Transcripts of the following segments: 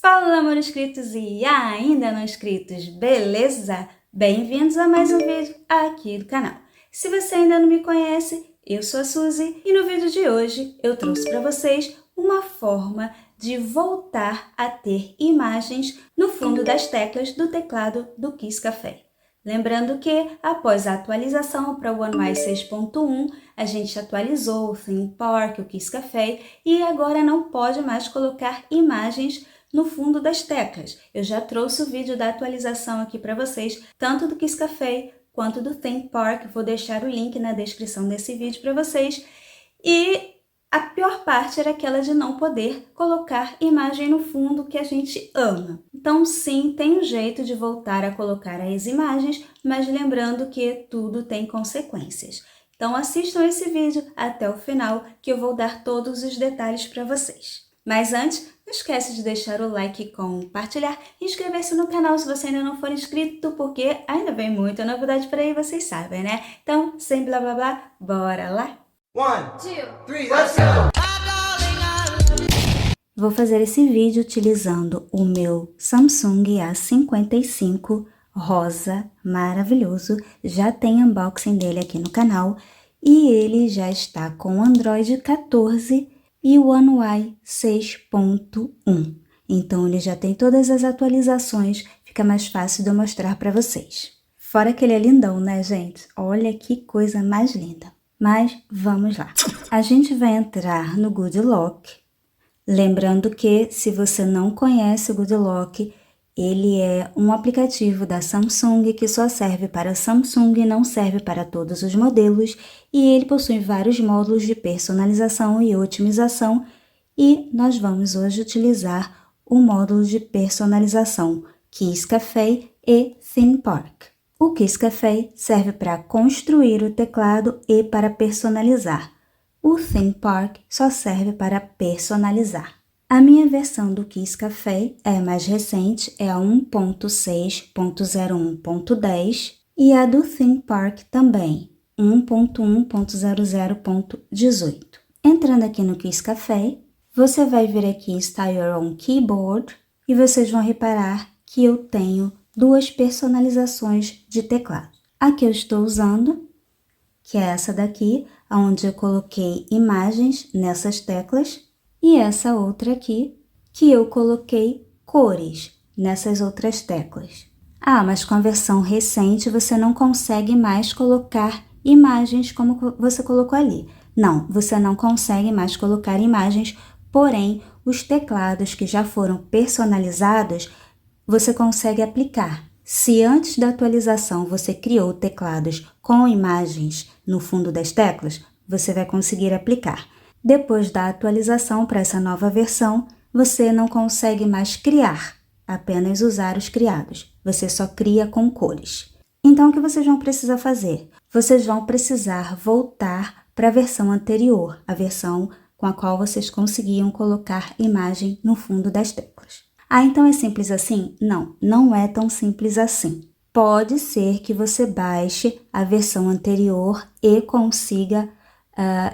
Fala, amor inscritos e ainda não inscritos, beleza? Bem-vindos a mais um vídeo aqui do canal. Se você ainda não me conhece, eu sou a Suzy e no vídeo de hoje eu trouxe para vocês uma forma de voltar a ter imagens no fundo das teclas do teclado do Kiss Café. Lembrando que, após a atualização para o One UI 6.1, a gente atualizou o Theme Park, o Kiss Café, e agora não pode mais colocar imagens no fundo das teclas. Eu já trouxe o vídeo da atualização aqui para vocês, tanto do Kiss Café quanto do Theme Park. Vou deixar o link na descrição desse vídeo para vocês. E a pior parte era aquela de não poder colocar imagem no fundo que a gente ama. Então sim, tem um jeito de voltar a colocar as imagens, mas lembrando que tudo tem consequências. Então assistam esse vídeo até o final que eu vou dar todos os detalhes para vocês. Mas antes, não esquece de deixar o like, compartilhar e inscrever-se no canal se você ainda não for inscrito, porque ainda vem muita novidade por aí, vocês sabem, né? Então, sem blá blá blá, bora lá? 1, 2, 3, let's go! Vou fazer esse vídeo utilizando o meu Samsung A55 rosa, maravilhoso. Já tem unboxing dele aqui no canal e ele já está com Android 14 e o One UI 6.1. Então ele já tem todas as atualizações, fica mais fácil de eu mostrar para vocês. Fora que ele é lindão, né, gente? Olha que coisa mais linda. Mas vamos lá. A gente vai entrar no Good Lock. Lembrando que, se você não conhece o Good Lock, ele é um aplicativo da Samsung que só serve para Samsung e não serve para todos os modelos, e ele possui vários módulos de personalização e otimização, e nós vamos hoje utilizar o módulo de personalização Kiss Café e Theme Park. O Kiss Café serve para construir o teclado e para personalizar. O Theme Park só serve para personalizar. A minha versão do Kiss Café é a mais recente, é a 1.6.01.10 e a do Theme Park também, 1.1.00.18. Entrando aqui no Kiss Café, você vai vir aqui em Style Your Own Keyboard e vocês vão reparar que eu tenho duas personalizações de teclado. A que eu estou usando, que é essa daqui, onde eu coloquei imagens nessas teclas, e essa outra aqui, que eu coloquei cores nessas outras teclas. Ah, mas com a versão recente você não consegue mais colocar imagens como você colocou ali. Não, você não consegue mais colocar imagens, porém, os teclados que já foram personalizados, você consegue aplicar. Se antes da atualização você criou teclados com imagens no fundo das teclas, você vai conseguir aplicar. Depois da atualização para essa nova versão, você não consegue mais criar, apenas usar os criados. Você só cria com cores. Então, o que vocês vão precisar fazer? Vocês vão precisar voltar para a versão anterior, a versão com a qual vocês conseguiam colocar imagem no fundo das teclas. Ah, então é simples assim? Não, não é tão simples assim. Pode ser que você baixe a versão anterior e consiga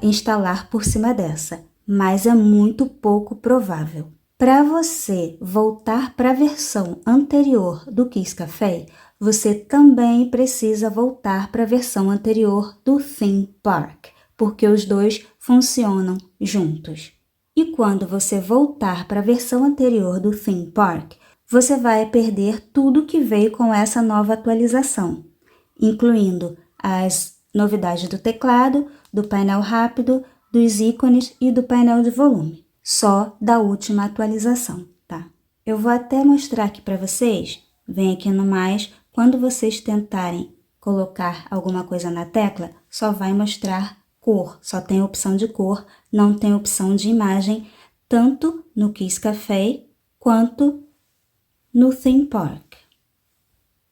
instalar por cima dessa, mas é muito pouco provável. Para você voltar para a versão anterior do Kiss Café, você também precisa voltar para a versão anterior do Theme Park, porque os dois funcionam juntos. E quando você voltar para a versão anterior do Theme Park, você vai perder tudo que veio com essa nova atualização, incluindo as novidades do teclado, do painel rápido, dos ícones e do painel de volume, só da última atualização, tá? Eu vou até mostrar aqui para vocês, vem aqui no mais, quando vocês tentarem colocar alguma coisa na tecla, só vai mostrar cor, só tem opção de cor, não tem opção de imagem, tanto no Kiss Café quanto no Theme Park.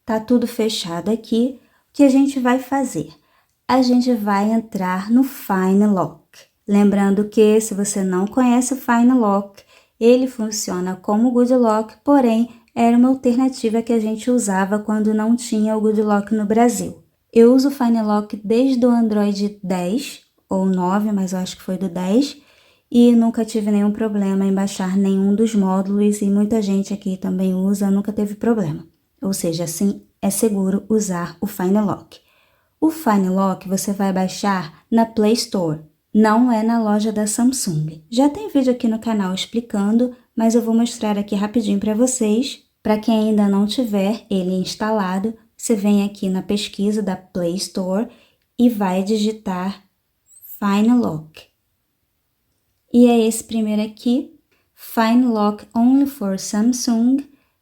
Tá tudo fechado aqui. O que a gente vai fazer? A gente vai entrar no Fine Lock. Lembrando que, se você não conhece o Fine Lock, ele funciona como o Good Lock, porém, era uma alternativa que a gente usava quando não tinha o Good Lock no Brasil. Eu uso o Fine Lock desde o Android 10 ou 9, mas eu acho que foi do 10, e nunca tive nenhum problema em baixar nenhum dos módulos e muita gente aqui também usa, nunca teve problema. Ou seja, assim é seguro usar o Find Lock. O Find Lock você vai baixar na Play Store, não é na loja da Samsung. Já tem vídeo aqui no canal explicando, mas eu vou mostrar aqui rapidinho para vocês. Para quem ainda não tiver ele instalado, você vem aqui na pesquisa da Play Store e vai digitar Find Lock. E é esse primeiro aqui, Find Lock Only for Samsung,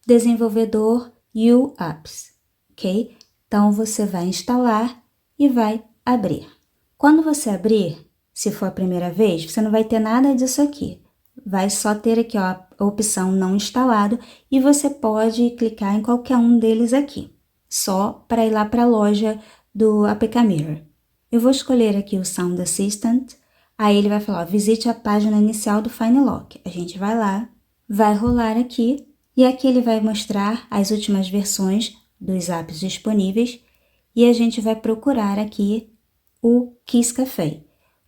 desenvolvedor U-Apps, ok? Então, você vai instalar e vai abrir. Quando você abrir, se for a primeira vez, você não vai ter nada disso aqui. Vai só ter aqui ó, a opção não instalado e você pode clicar em qualquer um deles aqui, só para ir lá para a loja do APK Mirror. Eu vou escolher aqui o Sound Assistant, aí ele vai falar, ó, visite a página inicial do Find Lock. A gente vai lá, vai rolar aqui e aqui ele vai mostrar as últimas versões dos apps disponíveis e a gente vai procurar aqui o Kiss Café.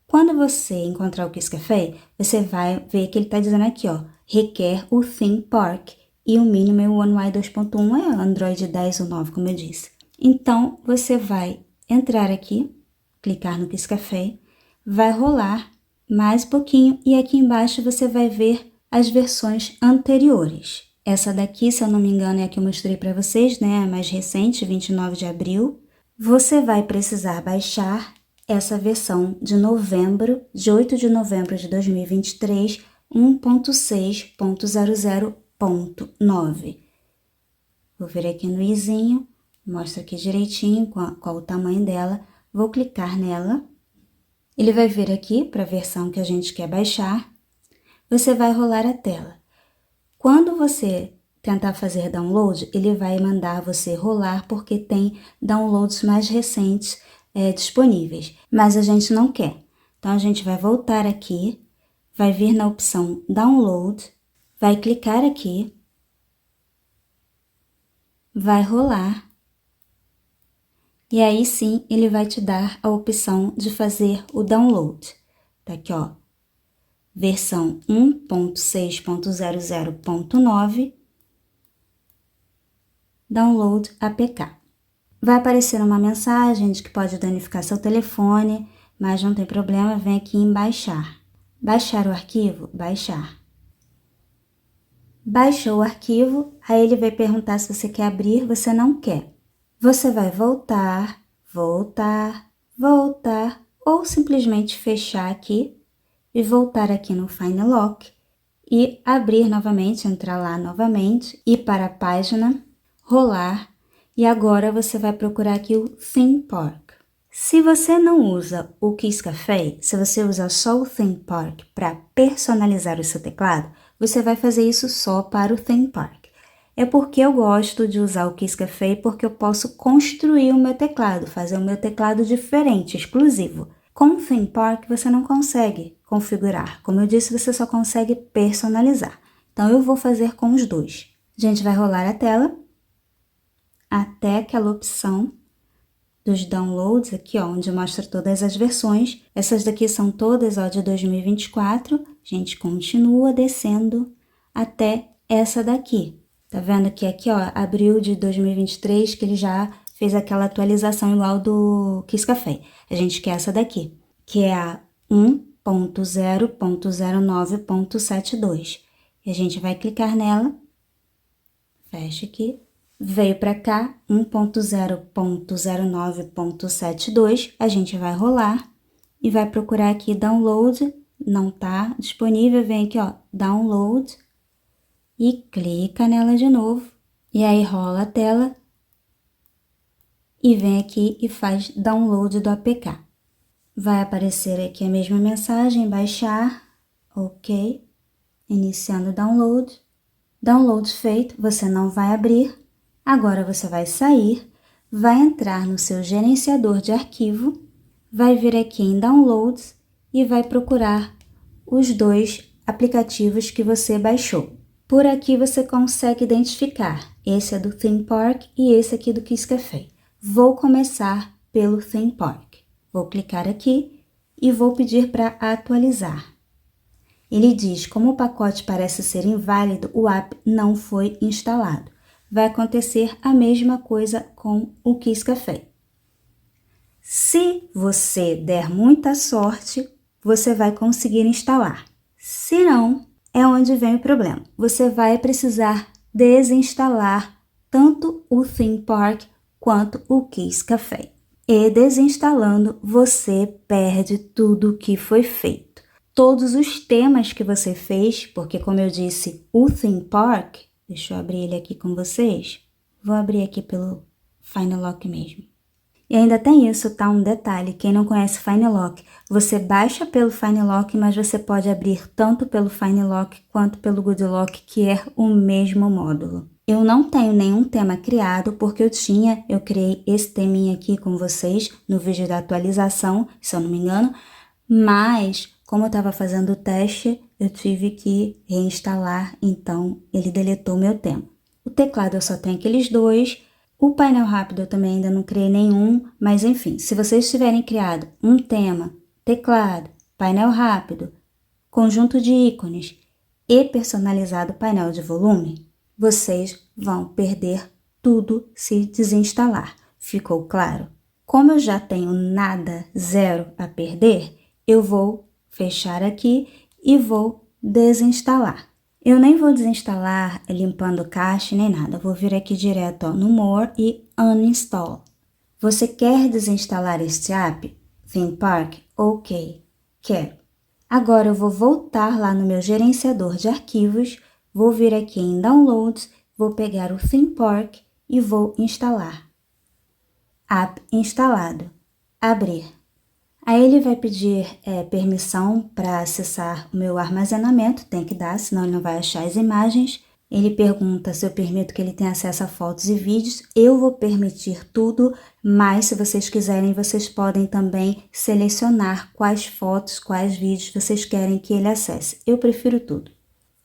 Quando você encontrar o Kiss Café, você vai ver que ele está dizendo aqui, ó, requer o Theme Park e o mínimo é o One UI 2.1, é Android 10 ou 9, como eu disse. Então, você vai entrar aqui, clicar no Kiss Café, vai rolar mais um pouquinho e aqui embaixo você vai ver as versões anteriores. Essa daqui, se eu não me engano, é a que eu mostrei para vocês, né? A mais recente, 29 de abril. Você vai precisar baixar essa versão de novembro, de 8 de novembro de 2023, 1.6.00.9. Vou vir aqui no izinho, mostra aqui direitinho qual o tamanho dela. Vou clicar nela. Ele vai vir aqui para a versão que a gente quer baixar. Você vai rolar a tela. Quando você tentar fazer download, ele vai mandar você rolar porque tem downloads mais recentes disponíveis, mas a gente não quer. Então, a gente vai voltar aqui, vai vir na opção download, vai clicar aqui, vai rolar, e aí sim ele vai te dar a opção de fazer o download. Tá aqui, ó, versão 1.6.00.9, download APK. Vai aparecer uma mensagem de que pode danificar seu telefone, mas não tem problema, vem aqui em baixar. Baixar o arquivo? Baixar. Baixou o arquivo, aí ele vai perguntar se você quer abrir, você não quer. Você vai voltar, voltar, voltar, ou simplesmente fechar aqui e voltar aqui no Find Lock e abrir novamente, entrar lá novamente, ir para a página, rolar. E agora você vai procurar aqui o Theme Park. Se você não usa o Kiss Café, se você usa só o Theme Park para personalizar o seu teclado, você vai fazer isso só para o Theme Park. É porque eu gosto de usar o Kiss Café porque eu posso construir o meu teclado, fazer o meu teclado diferente, exclusivo. Com o Theme Park você não consegue configurar. Como eu disse, você só consegue personalizar. Então eu vou fazer com os dois. A gente vai rolar a tela até aquela opção dos downloads aqui, ó, onde mostra todas as versões. Essas daqui são todas, ó, de 2024. A gente continua descendo até essa daqui. Tá vendo que aqui, ó, abril de 2023, que ele já fez aquela atualização igual do Kiss Café. A gente quer essa daqui, que é a 1.0.09.72. E a gente vai clicar nela. Fecha aqui. Veio para cá, 1.0.09.72, a gente vai rolar e vai procurar aqui download, não tá disponível, vem aqui, ó, download e clica nela de novo. E aí rola a tela e vem aqui e faz download do APK. Vai aparecer aqui a mesma mensagem, baixar, ok, iniciando o download. Download feito, você não vai abrir. Agora você vai sair, vai entrar no seu gerenciador de arquivo, vai vir aqui em Downloads e vai procurar os dois aplicativos que você baixou. Por aqui você consegue identificar, esse é do Theme Park e esse aqui do Kiss Café. Vou começar pelo Theme Park. Vou clicar aqui e vou pedir para atualizar. Ele diz, como o pacote parece ser inválido, o app não foi instalado. Vai acontecer a mesma coisa com o Kiss Café. Se você der muita sorte, você vai conseguir instalar. Se não, é onde vem o problema. Você vai precisar desinstalar tanto o Theme Park quanto o Kiss Café. E desinstalando, você perde tudo que foi feito. Todos os temas que você fez, porque como eu disse, o Theme Park, deixa eu abrir ele aqui com vocês. Vou abrir aqui pelo Final Lock mesmo. E ainda tem isso, tá? Um detalhe, quem não conhece Final Lock, você baixa pelo Final Lock, mas você pode abrir tanto pelo Final Lock quanto pelo Good Lock, que é o mesmo módulo. Eu não tenho nenhum tema criado, porque eu criei esse teminha aqui com vocês no vídeo da atualização, se eu não me engano, mas como eu estava fazendo o teste, eu tive que reinstalar, então ele deletou meu tema. O teclado eu só tenho aqueles dois. O painel rápido eu também ainda não criei nenhum, mas enfim, se vocês tiverem criado um tema, teclado, painel rápido, conjunto de ícones e personalizado painel de volume, vocês vão perder tudo se desinstalar. Ficou claro? Como eu já tenho nada, zero a perder, eu vou fechar aqui e vou desinstalar. Eu nem vou desinstalar limpando cache nem nada, vou vir aqui direto no More e Uninstall. Você quer desinstalar este app? Theme Park? Ok, quero. Agora eu vou voltar lá no meu gerenciador de arquivos, vou vir aqui em Downloads, vou pegar o Theme Park e vou instalar. App instalado. Abrir. Aí ele vai pedir permissão para acessar o meu armazenamento, tem que dar, senão ele não vai achar as imagens. Ele pergunta se eu permito que ele tenha acesso a fotos e vídeos. Eu vou permitir tudo, mas se vocês quiserem, vocês podem também selecionar quais fotos, quais vídeos vocês querem que ele acesse. Eu prefiro tudo.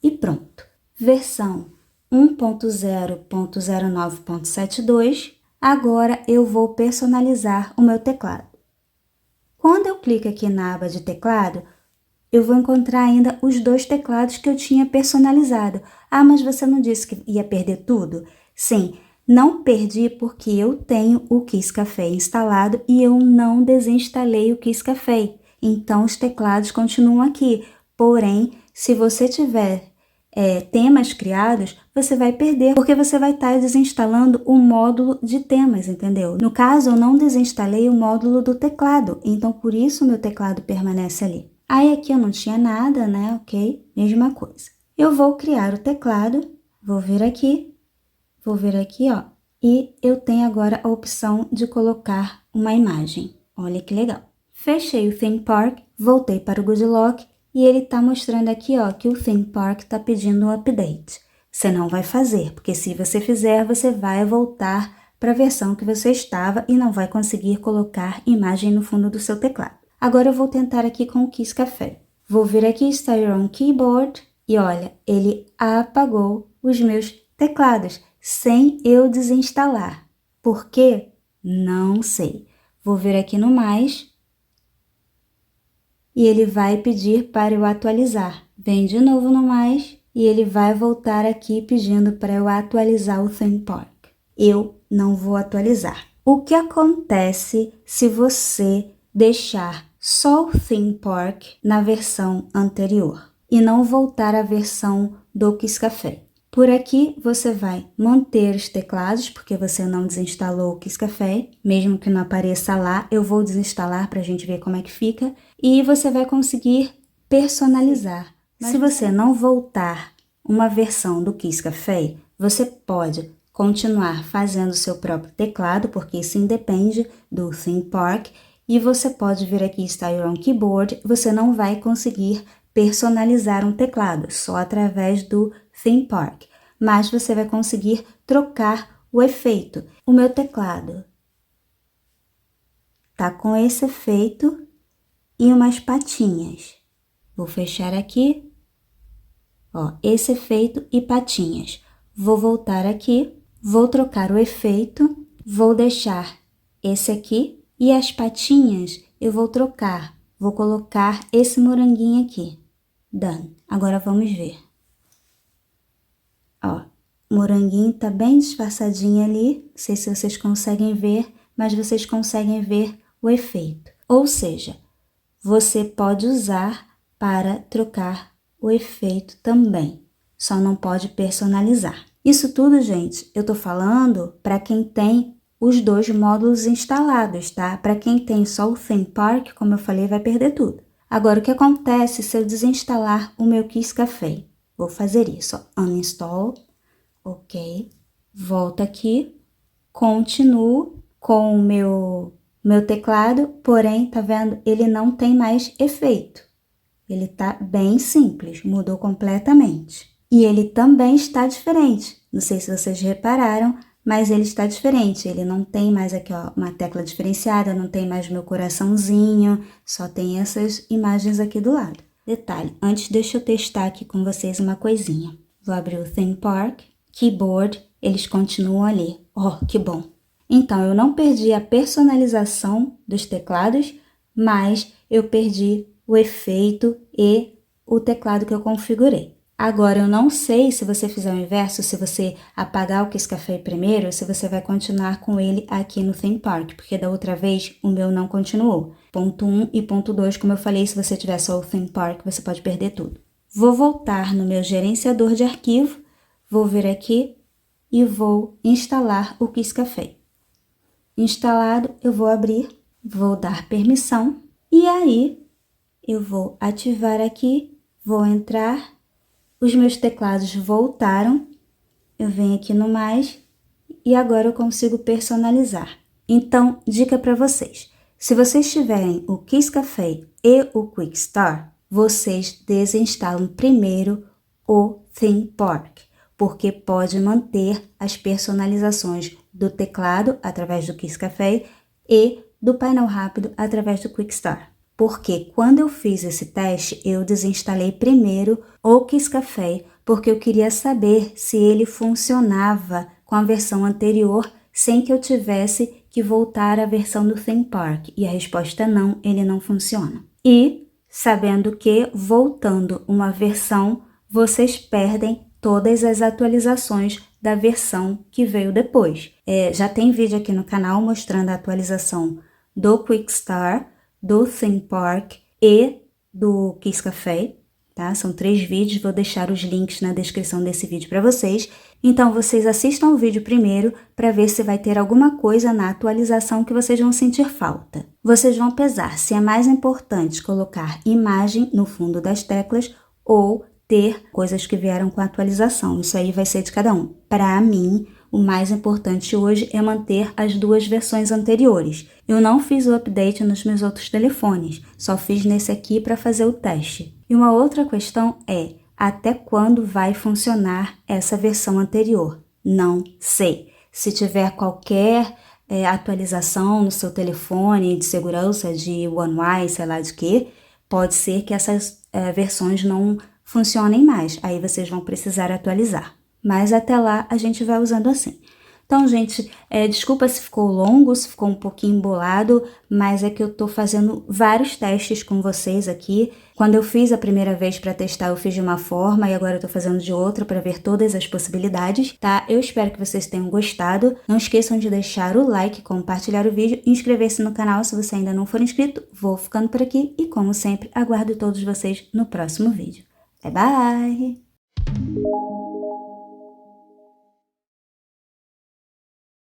E pronto. Versão 1.0.09.72. Agora eu vou personalizar o meu teclado. Quando eu clico aqui na aba de teclado, eu vou encontrar ainda os dois teclados que eu tinha personalizado. Ah, mas você não disse que ia perder tudo? Sim, não perdi porque eu tenho o Kiss Café instalado e eu não desinstalei o Kiss Café. Então, os teclados continuam aqui. Porém, se você tiver temas criados, você vai perder, porque você vai estar desinstalando o módulo de temas, entendeu? No caso, eu não desinstalei o módulo do teclado, então por isso o meu teclado permanece ali. Aí aqui eu não tinha nada, né? Ok? Mesma coisa. Eu vou criar o teclado, vou vir aqui, ó, e eu tenho agora a opção de colocar uma imagem. Olha que legal. Fechei o Theme Park, voltei para o Good Lock, e ele está mostrando aqui, ó, que o Theme Park está pedindo um update. Você não vai fazer, porque se você fizer, você vai voltar para a versão que você estava e não vai conseguir colocar imagem no fundo do seu teclado. Agora eu vou tentar aqui com o Kiss Café. Vou vir aqui, Style on Keyboard, e olha, ele apagou os meus teclados sem eu desinstalar. Por quê? Não sei. Vou vir aqui no mais e ele vai pedir para eu atualizar. Vem de novo no mais e ele vai voltar aqui pedindo para eu atualizar o Theme Park. Eu não vou atualizar. O que acontece se você deixar só o Theme Park na versão anterior e não voltar à versão do Kiss Café? Por aqui você vai manter os teclados, porque você não desinstalou o Kiss Café, mesmo que não apareça lá, eu vou desinstalar para a gente ver como é que fica, e você vai conseguir personalizar. Se você não voltar uma versão do Kiss Café, você pode continuar fazendo o seu próprio teclado, porque isso independe do Theme Park, e você pode vir aqui Style on Keyboard, você não vai conseguir personalizar um teclado, só através do Theme Park, mas você vai conseguir trocar o efeito. O meu teclado tá com esse efeito e umas patinhas. Vou fechar aqui, ó, esse efeito e patinhas. Vou voltar aqui, vou trocar o efeito, vou deixar esse aqui e as patinhas eu vou trocar. Vou colocar esse moranguinho aqui. Done. Agora vamos ver. Ó, o moranguinho tá bem disfarçadinho ali. Não sei se vocês conseguem ver, mas vocês conseguem ver o efeito. Ou seja, você pode usar para trocar o efeito também. Só não pode personalizar. Isso tudo, gente, eu tô falando para quem tem os dois módulos instalados, tá? Para quem tem só o Theme Park, como eu falei, vai perder tudo. Agora, o que acontece se eu desinstalar o meu Kiss Café? Vou fazer isso, ó. Uninstall, ok. Volto aqui, continuo com o meu teclado, porém, tá vendo? Ele não tem mais efeito. Ele tá bem simples, mudou completamente. E ele também está diferente. Não sei se vocês repararam, mas ele está diferente. Ele não tem mais aqui, ó, uma tecla diferenciada, não tem mais meu coraçãozinho, só tem essas imagens aqui do lado. Detalhe, antes deixa eu testar aqui com vocês uma coisinha. Vou abrir o Theme Park, Keyboard, eles continuam ali. Oh, que bom! Então, eu não perdi a personalização dos teclados, mas eu perdi o efeito e o teclado que eu configurei. Agora, eu não sei se você fizer o inverso, se você apagar o Kiss Café primeiro, se você vai continuar com ele aqui no Theme Park, porque da outra vez o meu não continuou. Ponto 1 e ponto 2, como eu falei, se você tiver só o Theme Park, você pode perder tudo. Vou voltar no meu gerenciador de arquivo, vou vir aqui e vou instalar o Kiss Café. Instalado, eu vou abrir, vou dar permissão e aí eu vou ativar aqui, vou entrar, os meus teclados voltaram, eu venho aqui no mais e agora eu consigo personalizar. Então, dica para vocês, se vocês tiverem o Kiss Café e o Quick Start, vocês desinstalam primeiro o Theme Park, porque pode manter as personalizações do teclado através do Kiss Café e do painel rápido através do Quick Start. Porque quando eu fiz esse teste, eu desinstalei primeiro o Kiss Café, porque eu queria saber se ele funcionava com a versão anterior sem que eu tivesse que voltar à versão do Theme Park. E a resposta é não, ele não funciona. E sabendo que, voltando uma versão, vocês perdem todas as atualizações da versão que veio depois. Já tem vídeo aqui no canal mostrando a atualização do Quick Start, do Theme Park e do Kiss Café, tá? São 3 vídeos, vou deixar os links na descrição desse vídeo para vocês. Então, vocês assistam o vídeo primeiro para ver se vai ter alguma coisa na atualização que vocês vão sentir falta. Vocês vão pesar se é mais importante colocar imagem no fundo das teclas ou ter coisas que vieram com a atualização. Isso aí vai ser de cada um. Para mim, o mais importante hoje é manter as 2 versões anteriores. Eu não fiz o update nos meus outros telefones, só fiz nesse aqui para fazer o teste. E uma outra questão é, até quando vai funcionar essa versão anterior? Não sei. Se tiver qualquer atualização no seu telefone de segurança, de One UI, sei lá de quê, pode ser que essas versões não funcionem mais. Aí vocês vão precisar atualizar. Mas até lá a gente vai usando assim. Então, gente, desculpa se ficou longo, se ficou um pouquinho embolado, mas é que eu tô fazendo vários testes com vocês aqui. Quando eu fiz a primeira vez para testar, eu fiz de uma forma e agora eu tô fazendo de outra para ver todas as possibilidades, tá? Eu espero que vocês tenham gostado. Não esqueçam de deixar o like, compartilhar o vídeo e inscrever-se no canal se você ainda não for inscrito. Vou ficando por aqui e, como sempre, aguardo todos vocês no próximo vídeo. Bye, bye!